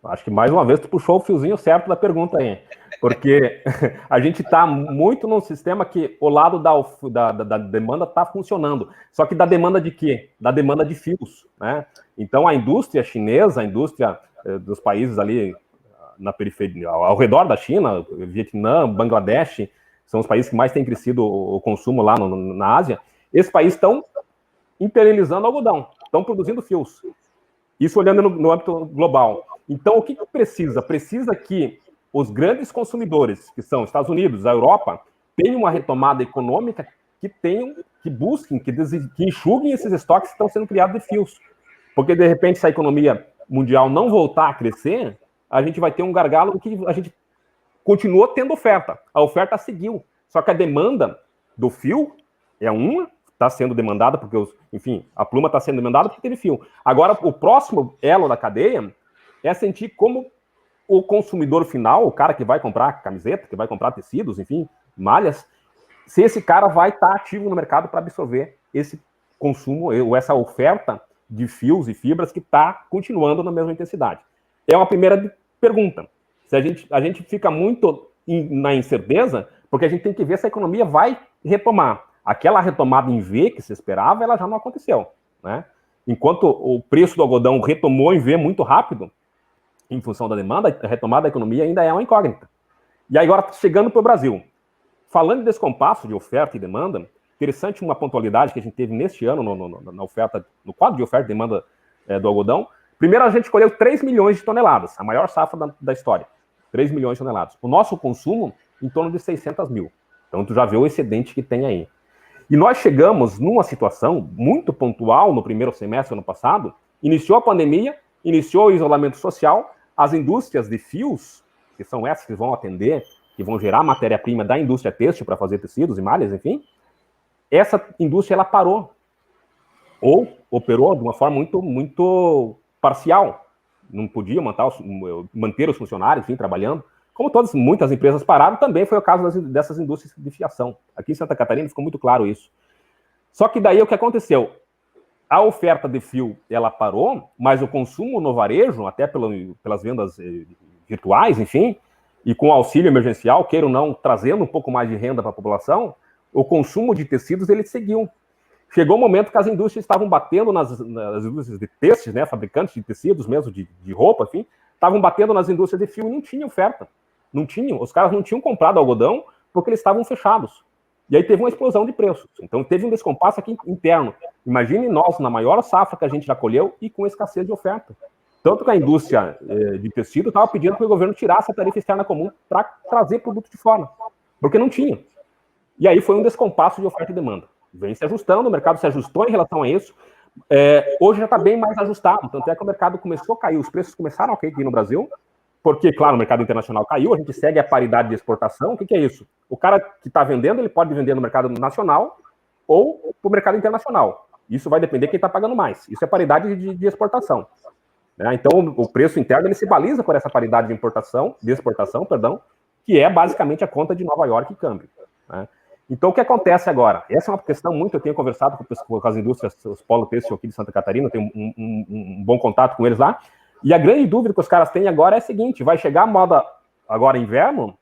Acho que, mais uma vez, tu puxou o fiozinho certo da pergunta aí. Porque a gente está muito num sistema que o lado da demanda está funcionando. Só que da demanda de quê? Da demanda de fios, né? Então, a indústria chinesa, a indústria dos países ali na periferia, ao redor da China, Vietnã, Bangladesh, são os países que mais têm crescido o consumo lá na Ásia. Esses países estão imperializando algodão, estão produzindo fios. Isso olhando no âmbito global. Então, o que precisa? Precisa que os grandes consumidores, que são Estados Unidos, a Europa, tenham uma retomada econômica que busquem, que enxuguem esses estoques que estão sendo criados de fios. Porque, de repente, se a economia mundial não voltar a crescer, a gente vai ter um gargalo que a gente continuou tendo oferta. A oferta seguiu. Só que a demanda do fio está sendo demandada, porque, enfim, a pluma está sendo demandada porque teve fio. Agora, o próximo elo da cadeia é sentir como o consumidor final, o cara que vai comprar camiseta, que vai comprar tecidos, enfim, malhas, se esse cara vai estar ativo no mercado para absorver esse consumo, ou essa oferta de fios e fibras que está continuando na mesma intensidade. É uma primeira pergunta. Se a gente fica muito na incerteza, porque a gente tem que ver se a economia vai retomar. Aquela retomada em V que se esperava, ela já não aconteceu, né? Enquanto o preço do algodão retomou em V muito rápido, em função da demanda, a retomada da economia ainda é uma incógnita. E aí, agora, chegando para o Brasil. Falando de descompasso de oferta e demanda, interessante uma pontualidade que a gente teve neste ano na oferta, no quadro de oferta e demanda do algodão. Primeiro, a gente colheu 3 milhões de toneladas, a maior safra da história. 3 milhões de toneladas. O nosso consumo, em torno de 600 mil. Então, tu já vê o excedente que tem aí. E nós chegamos numa situação muito pontual no primeiro semestre do ano passado, iniciou a pandemia, iniciou o isolamento social, as indústrias de fios, que são essas que vão atender, que vão gerar matéria-prima da indústria têxtil para fazer tecidos e malhas, enfim, essa indústria ela parou. Ou operou de uma forma muito, muito parcial. Não podia manter os funcionários, enfim, trabalhando. Como muitas empresas pararam, também foi o caso dessas indústrias de fiação. Aqui em Santa Catarina ficou muito claro isso. Só que daí o que aconteceu? A oferta de fio, ela parou, mas o consumo no varejo, até pelas vendas virtuais, enfim, e com auxílio emergencial, queira ou não, trazendo um pouco mais de renda para a população, o consumo de tecidos, ele seguiu. Chegou um momento que as indústrias estavam batendo nas indústrias de têxteis, né, fabricantes de tecidos mesmo, de roupa, enfim, estavam batendo nas indústrias de fio e não tinha oferta. Não tinham, os caras não tinham comprado algodão porque eles estavam fechados. E aí teve uma explosão de preços. Então teve um descompasso aqui interno. Imagine nós, na maior safra que a gente já colheu e com escassez de oferta. Tanto que a indústria de tecido estava pedindo que o governo tirasse a tarifa externa comum para trazer produto de fora, porque não tinha. E aí foi um descompasso de oferta e demanda. Vem se ajustando, o mercado se ajustou em relação a isso. Hoje já está bem mais ajustado, tanto é que o mercado começou a cair, os preços começaram a cair aqui no Brasil, porque, claro, o mercado internacional caiu, a gente segue a paridade de exportação. O que é isso? O cara que está vendendo, ele pode vender no mercado nacional ou para o mercado internacional. Isso vai depender de quem está pagando mais. Isso é paridade de exportação. Então, o preço interno ele se baliza por essa paridade de exportação, que é basicamente a conta de Nova York e câmbio. Então, o que acontece agora? Essa é uma questão muito, eu tenho conversado com as indústrias, os polo têxtil aqui de Santa Catarina, tenho um bom contato com eles lá, e a grande dúvida que os caras têm agora é a seguinte: vai chegar a moda agora inverno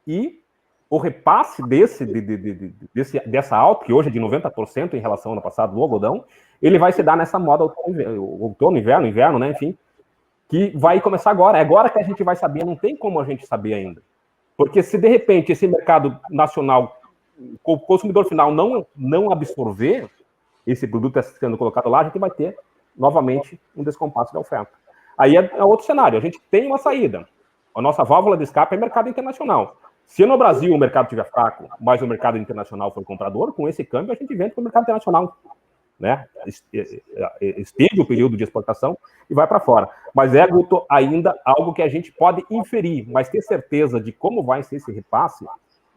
e o repasse dessa alta, que hoje é de 90% em relação ao ano passado do algodão, ele vai se dar nessa moda outono, inverno, né, enfim, que vai começar agora. É agora que a gente vai saber, não tem como a gente saber ainda. Porque se de repente esse mercado nacional, o consumidor final não absorver esse produto sendo colocado lá, a gente vai ter novamente um descompasso da oferta. Aí é outro cenário, a gente tem uma saída. A nossa válvula de escape é mercado internacional. Se no Brasil o mercado estiver fraco, mas o mercado internacional for comprador, com esse câmbio a gente vende para o mercado internacional. Estende o período de exportação e vai para fora. Mas Guto, ainda algo que a gente pode inferir, mas ter certeza de como vai ser esse repasse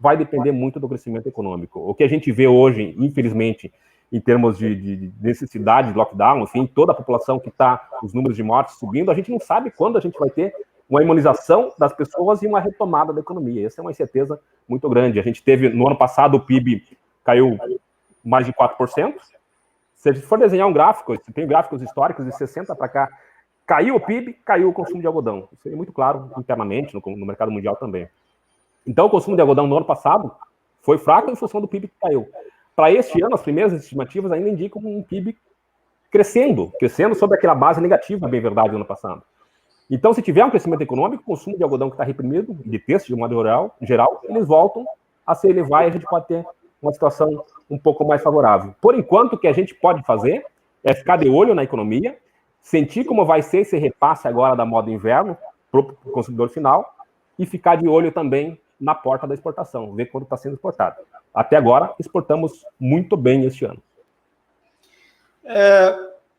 vai depender muito do crescimento econômico. O que a gente vê hoje, infelizmente, em termos de necessidade de lockdown, enfim, toda a população que está, os números de mortes subindo, a gente não sabe quando a gente vai ter uma imunização das pessoas e uma retomada da economia. Essa é uma incerteza muito grande. A gente teve, no ano passado, o PIB caiu mais de 4%. Se a gente for desenhar um gráfico, se tem gráficos históricos de 60 para cá, caiu o PIB, caiu o consumo de algodão. Isso é muito claro internamente, no mercado mundial também. Então, o consumo de algodão no ano passado foi fraco em função do PIB que caiu. Para este ano, as primeiras estimativas ainda indicam um PIB crescendo sobre aquela base negativa, bem verdade, do ano passado. Então, se tiver um crescimento econômico, o consumo de algodão que está reprimido, de têxtil de modo geral, eles voltam a se elevar e a gente pode ter uma situação um pouco mais favorável. Por enquanto, o que a gente pode fazer é ficar de olho na economia, sentir como vai ser esse repasse agora da moda inverno para o consumidor final e ficar de olho também na porta da exportação, ver quando está sendo exportado. Até agora, exportamos muito bem este ano.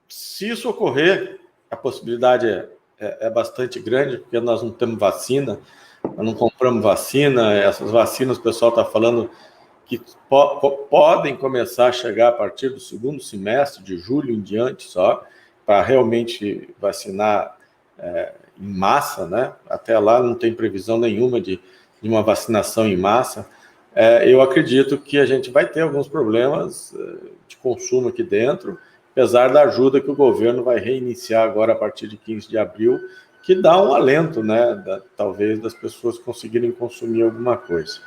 Se isso ocorrer, a possibilidade é bastante grande, porque nós não temos vacina, nós não compramos vacina, essas vacinas o pessoal está falando que podem começar a chegar a partir do segundo semestre, de julho em diante só, para realmente vacinar em massa, né? Até lá não tem previsão nenhuma de uma vacinação em massa. Eu acredito que a gente vai ter alguns problemas de consumo aqui dentro, apesar da ajuda que o governo vai reiniciar agora a partir de 15 de abril, que dá um alento, né? Talvez das pessoas conseguirem consumir alguma coisa.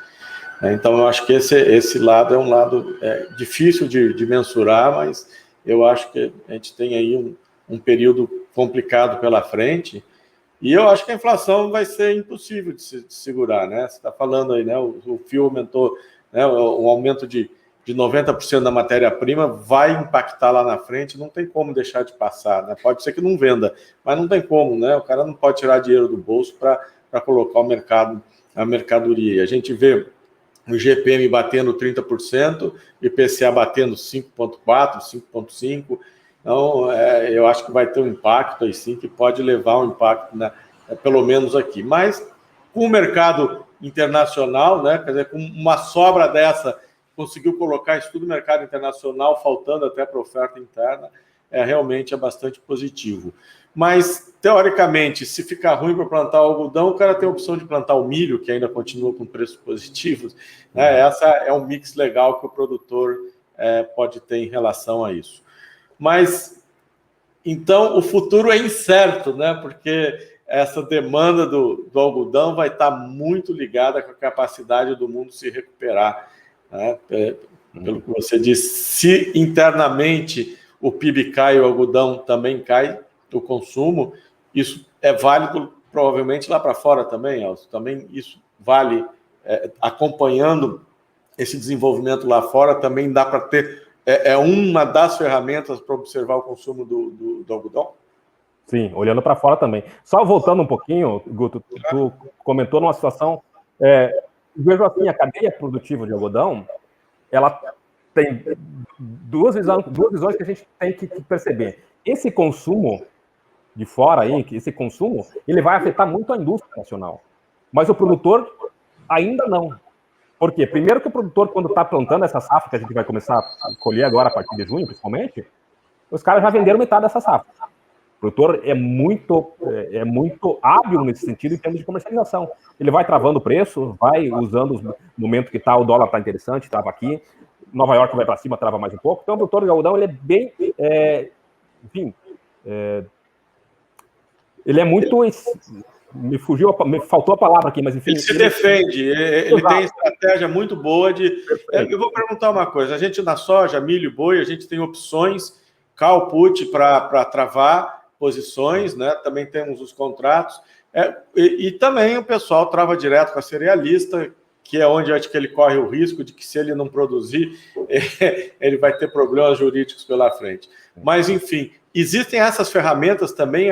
Então, eu acho que esse lado é um lado difícil de mensurar, mas eu acho que a gente tem aí um período complicado pela frente, e eu acho que a inflação vai ser impossível de segurar, né? Você está falando aí, né? O fio aumentou, né? Um aumento de 90% da matéria-prima vai impactar lá na frente, não tem como deixar de passar, né? Pode ser que não venda, mas não tem como, né? O cara não pode tirar dinheiro do bolso para colocar a mercadoria. A gente vê o GPM batendo 30%, o IPCA batendo 5,4%, 5,5%. Então, eu acho que vai ter um impacto aí sim, que pode levar um impacto, né, pelo menos aqui. Mas com o mercado internacional, né, quer dizer, com uma sobra dessa, conseguiu colocar isso tudo no mercado internacional, faltando até para a oferta interna, realmente é bastante positivo. Mas, teoricamente, se ficar ruim para plantar o algodão, o cara tem a opção de plantar o milho, que ainda continua com preços positivos. Né? Essa é um mix legal que o produtor pode ter em relação a isso. Mas, então, o futuro é incerto, né? Porque essa demanda do algodão vai estar muito ligada com a capacidade do mundo se recuperar. Né? Pelo que você disse, se internamente o PIB cai, o algodão também cai, o consumo, isso é válido provavelmente lá para fora também, Elcio, também isso vale, acompanhando esse desenvolvimento lá fora, também dá para ter, uma das ferramentas para observar o consumo do algodão? Sim, olhando para fora também. Só voltando um pouquinho, Guto, tu comentou numa situação, vejo assim, a cadeia produtiva de algodão, ela tem duas visões que a gente tem que perceber. Esse consumo de fora aí, esse consumo, ele vai afetar muito a indústria nacional. Mas o produtor ainda não. Por quê? Primeiro que o produtor, quando está plantando essa safra, que a gente vai começar a colher agora a partir de junho, principalmente, os caras já venderam metade dessa safra. O produtor é muito hábil nesse sentido em termos de comercialização. Ele vai travando o preço, vai usando os momentos que o dólar está interessante, trava aqui, Nova York vai para cima, trava mais um pouco. Então o produtor de algodão, ele é bem, ele é muito... Me faltou a palavra aqui, mas enfim... Ele se defende, ele tem estratégia muito boa de... Eu vou perguntar uma coisa, a gente na soja, milho, boi, a gente tem opções, call put para travar posições, né? Também temos os contratos, e também o pessoal trava direto com a cerealista, que é onde eu acho que ele corre o risco de que se ele não produzir, ele vai ter problemas jurídicos pela frente. Mas, enfim, existem essas ferramentas também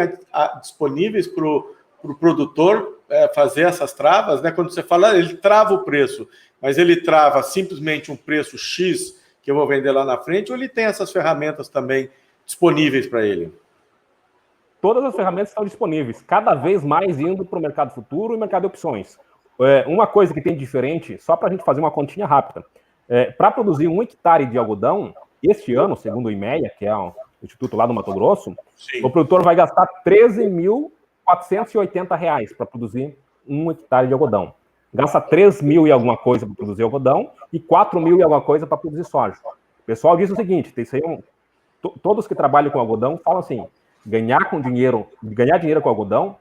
disponíveis para o produtor fazer essas travas, né? Quando você fala, ele trava o preço, mas ele trava simplesmente um preço X que eu vou vender lá na frente, ou ele tem essas ferramentas também disponíveis para ele? Todas as ferramentas estão disponíveis, cada vez mais indo para o mercado futuro e mercado de opções. Uma coisa que tem diferente, só para a gente fazer uma continha rápida, para produzir 1 hectare de algodão, este ano, segundo o IMEA, que é o instituto lá do Mato Grosso, sim, o produtor vai gastar R$13.480 para produzir 1 hectare de algodão. Gasta 3 mil e alguma coisa para produzir algodão e 4 mil e alguma coisa para produzir soja. O pessoal diz o seguinte, todos que trabalham com algodão falam assim, ganhar dinheiro com algodão,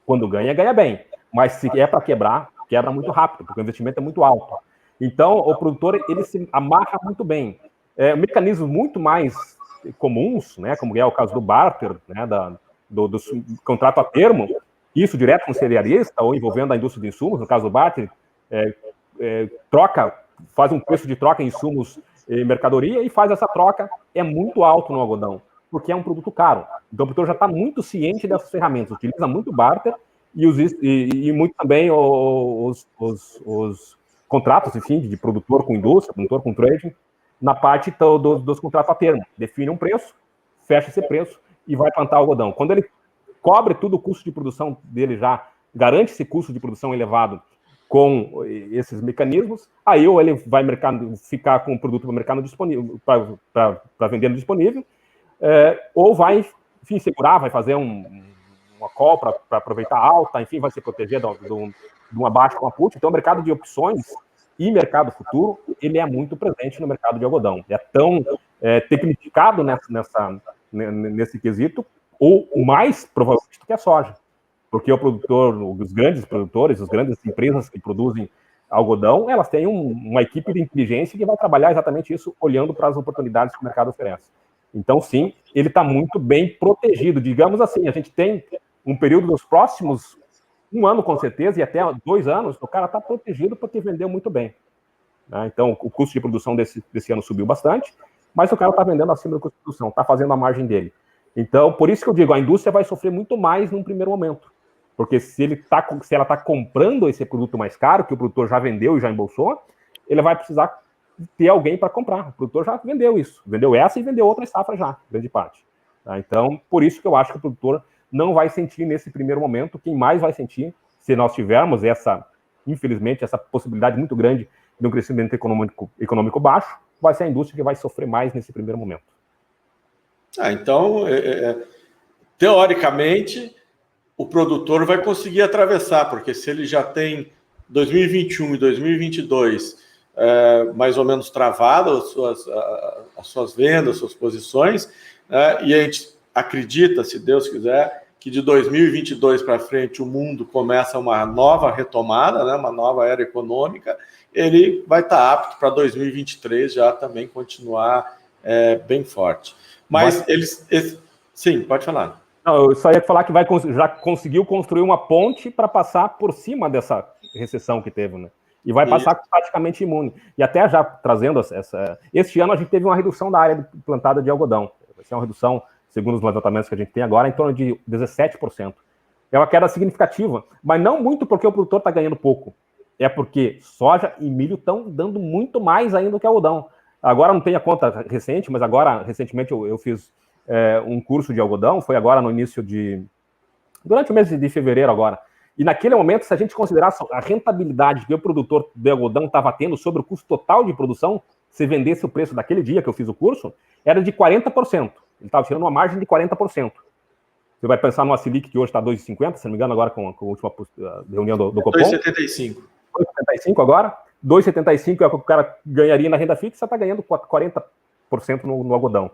quando ganha bem. Mas se é para quebra muito rápido, porque o investimento é muito alto. Então, o produtor, ele se amarra muito bem. Mecanismos muito mais comuns, né, como é o caso do barter, né, do contrato a termo, isso direto com o cerealista ou envolvendo a indústria de insumos, no caso do barter, faz um preço de troca em insumos e mercadoria e faz essa troca, é muito alto no algodão, porque é um produto caro. Então, o produtor já está muito ciente dessas ferramentas, utiliza muito barter e muito também os contratos, enfim, de produtor com indústria, produtor com trading, na parte dos contratos a termo. Define um preço, fecha esse preço e vai plantar algodão. Quando ele cobre todo o custo de produção dele já, garante esse custo de produção elevado com esses mecanismos, aí ou ele vai ficar com o produto para o mercado disponível, para vender no disponível, ou vai, enfim, segurar, vai fazer uma call para aproveitar alta, enfim, vai se proteger de um abaixo com a put. Então, o mercado de opções e mercado futuro, ele é muito presente no mercado de algodão. É tão tecnificado nesse quesito, ou mais provavelmente do que a soja. Porque os grandes produtores, as grandes empresas que produzem algodão, elas têm uma equipe de inteligência que vai trabalhar exatamente isso, olhando para as oportunidades que o mercado oferece. Então, sim, ele está muito bem protegido. Digamos assim, a gente tem um período dos próximos 1 ano, com certeza, e até 2 anos, o cara está protegido porque vendeu muito bem. Né? Então, o custo de produção desse ano subiu bastante, mas o cara está vendendo acima do custo de produção, está fazendo a margem dele. Então, por isso que eu digo, a indústria vai sofrer muito mais num primeiro momento. Porque se ela está comprando esse produto mais caro, que o produtor já vendeu e já embolsou, ele vai precisar ter alguém para comprar. O produtor já vendeu isso. Vendeu essa e vendeu outra safra já, grande parte. Tá? Então, por isso que eu acho que o produtor não vai sentir nesse primeiro momento. Quem mais vai sentir, se nós tivermos infelizmente, essa possibilidade muito grande de um crescimento econômico baixo, vai ser a indústria que vai sofrer mais nesse primeiro momento. Então, teoricamente, o produtor vai conseguir atravessar, porque se ele já tem 2021 e 2022 mais ou menos travado as suas vendas, suas posições, e a gente acredita, se Deus quiser, que de 2022 para frente o mundo começa uma nova retomada, né, uma nova era econômica, ele vai estar apto para 2023 já também continuar bem forte. Mas sim, pode falar. Não, eu só ia falar que já conseguiu construir uma ponte para passar por cima dessa recessão que teve, né? E vai passar praticamente imune. E até já trazendo este ano a gente teve uma redução da área plantada de algodão. Vai ser uma redução, segundo os levantamentos que a gente tem agora, em torno de 17%. É uma queda significativa, mas não muito porque o produtor está ganhando pouco. É porque soja e milho estão dando muito mais ainda do que algodão. Agora não tem a conta recente, mas agora, recentemente, eu fiz um curso de algodão, foi agora no início durante o mês de fevereiro agora. E naquele momento, se a gente considerar a rentabilidade que o produtor de algodão estava tendo sobre o custo total de produção, se vendesse o preço daquele dia que eu fiz o curso, era de 40%. Ele estava tirando uma margem de 40%. Você vai pensar numa Selic que hoje está 2,50, se não me engano, agora com a última reunião do Copom. 2,75. 2,75 agora. 2,75 é o que o cara ganharia na renda fixa, está ganhando 40% no algodão.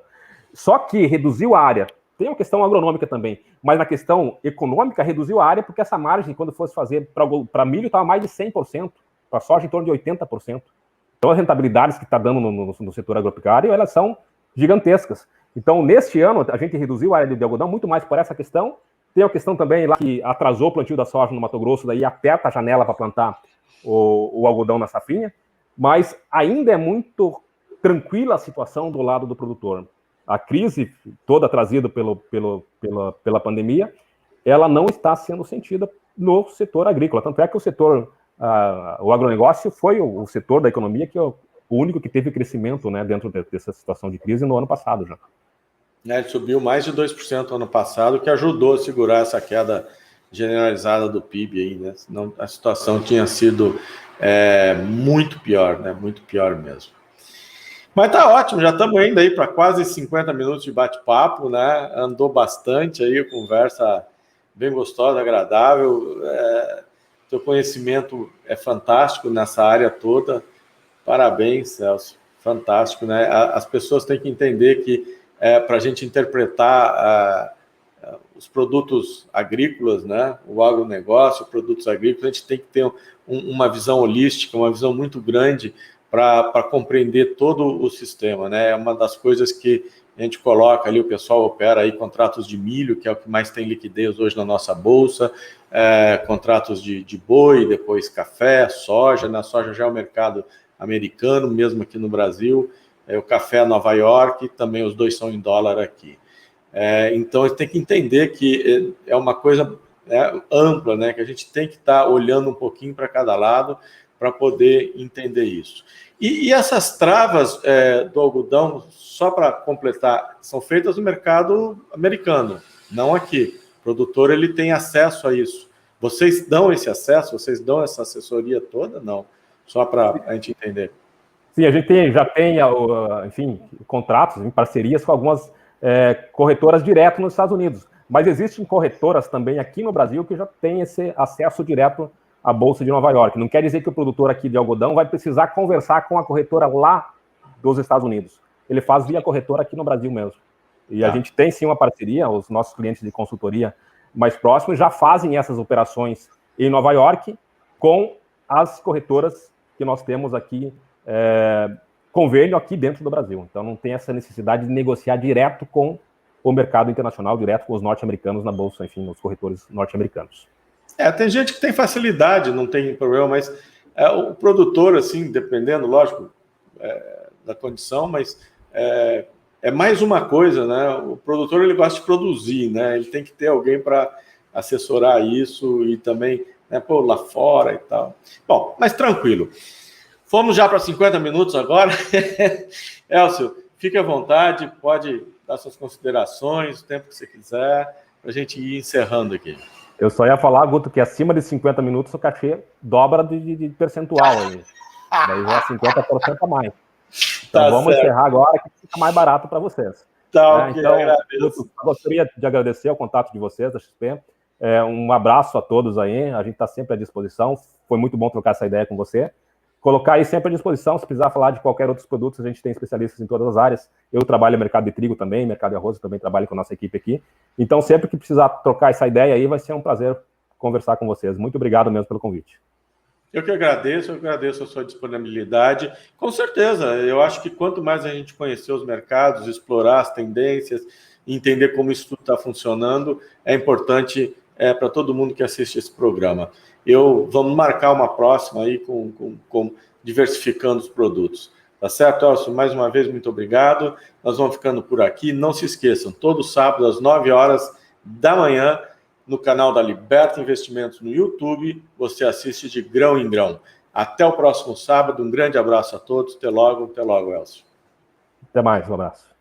Só que reduziu a área. Tem uma questão agronômica também, mas na questão econômica reduziu a área porque essa margem, quando fosse fazer para milho, estava mais de 100%, para soja em torno de 80%. Então as rentabilidades que está dando no setor agropecuário, elas são gigantescas. Então, neste ano, a gente reduziu a área de algodão muito mais por essa questão. Tem a questão também lá que atrasou o plantio da soja no Mato Grosso, daí aperta a janela para plantar o algodão na safrinha, mas ainda é muito tranquila a situação do lado do produtor. A crise toda trazida pela pandemia, ela não está sendo sentida no setor agrícola. Tanto é que o setor, o agronegócio foi o setor da economia que é o único que teve crescimento, né, dentro dessa situação de crise no ano passado já. Ele subiu mais de 2% no ano passado, que ajudou a segurar essa queda generalizada do PIB aí, né? Senão a situação tinha sido muito pior, né? Muito pior mesmo. Mas tá ótimo, já estamos indo aí para quase 50 minutos de bate-papo, né? Andou bastante aí, conversa bem gostosa, agradável. Teu conhecimento é fantástico nessa área toda. Parabéns, Celso. Fantástico, né? As pessoas têm que entender que para a gente interpretar os produtos agrícolas, né? O agronegócio, produtos agrícolas, a gente tem que ter uma visão holística, uma visão muito grande para compreender todo o sistema, né? É uma das coisas que a gente coloca ali, o pessoal opera aí contratos de milho, que é o que mais tem liquidez hoje na nossa bolsa, contratos de boi, depois café, soja, na soja já é o mercado americano, mesmo aqui no Brasil, o café Nova York, também os dois são em dólar aqui. Então, a gente tem que entender que é uma coisa ampla, né? Que a gente tem que estar olhando um pouquinho para cada lado para poder entender isso. E essas travas do algodão, só para completar, são feitas no mercado americano, não aqui. O produtor ele tem acesso a isso. Vocês dão esse acesso? Vocês dão essa assessoria toda? Não. Só para a gente entender. Sim, a gente já tem, enfim, contratos em parcerias com algumas corretoras direto nos Estados Unidos. Mas existem corretoras também aqui no Brasil que já têm esse acesso direto à Bolsa de Nova York. Não quer dizer que o produtor aqui de algodão vai precisar conversar com a corretora lá dos Estados Unidos. Ele faz via corretora aqui no Brasil mesmo. E a gente tem sim uma parceria, os nossos clientes de consultoria mais próximos já fazem essas operações em Nova York com as corretoras que nós temos aqui, convênio aqui dentro do Brasil. Então não tem essa necessidade de negociar direto com o mercado internacional, direto com os norte-americanos na Bolsa, enfim, nos corretores norte-americanos. Tem gente que tem facilidade, não tem problema, mas o produtor, assim, dependendo, lógico, da condição, mas é mais uma coisa, né? O produtor, ele gosta de produzir, né? Ele tem que ter alguém para assessorar isso e também, né, pôr lá fora e tal. Bom, mas tranquilo. Fomos já para 50 minutos agora. Elcio, fique à vontade, pode dar suas considerações, o tempo que você quiser, para a gente ir encerrando aqui. Eu só ia falar, Guto, que acima de 50 minutos o cachê dobra de percentual aí. Daí já 50% a mais. Então vamos encerrar agora, que fica mais barato para vocês. Então, eu gostaria de agradecer o contato de vocês, da XP. Um abraço a todos aí, a gente está sempre à disposição. Foi muito bom trocar essa ideia com você. Colocar aí sempre à disposição, se precisar falar de qualquer outros produtos, a gente tem especialistas em todas as áreas. Eu trabalho no mercado de trigo também, mercado de arroz, eu também trabalho com a nossa equipe aqui. Então, sempre que precisar trocar essa ideia aí, vai ser um prazer conversar com vocês. Muito obrigado mesmo pelo convite. Eu que agradeço, a sua disponibilidade. Com certeza, eu acho que quanto mais a gente conhecer os mercados, explorar as tendências, entender como isso tudo está funcionando, é importante para todo mundo que assiste esse programa. Vamos marcar uma próxima aí com diversificando os produtos. Tá certo, Elcio? Mais uma vez, muito obrigado. Nós vamos ficando por aqui. Não se esqueçam, todo sábado às 9 horas da manhã, no canal da Liberta Investimentos no YouTube, você assiste de grão em grão. Até o próximo sábado, um grande abraço a todos, até logo, Elcio. Até mais, um abraço.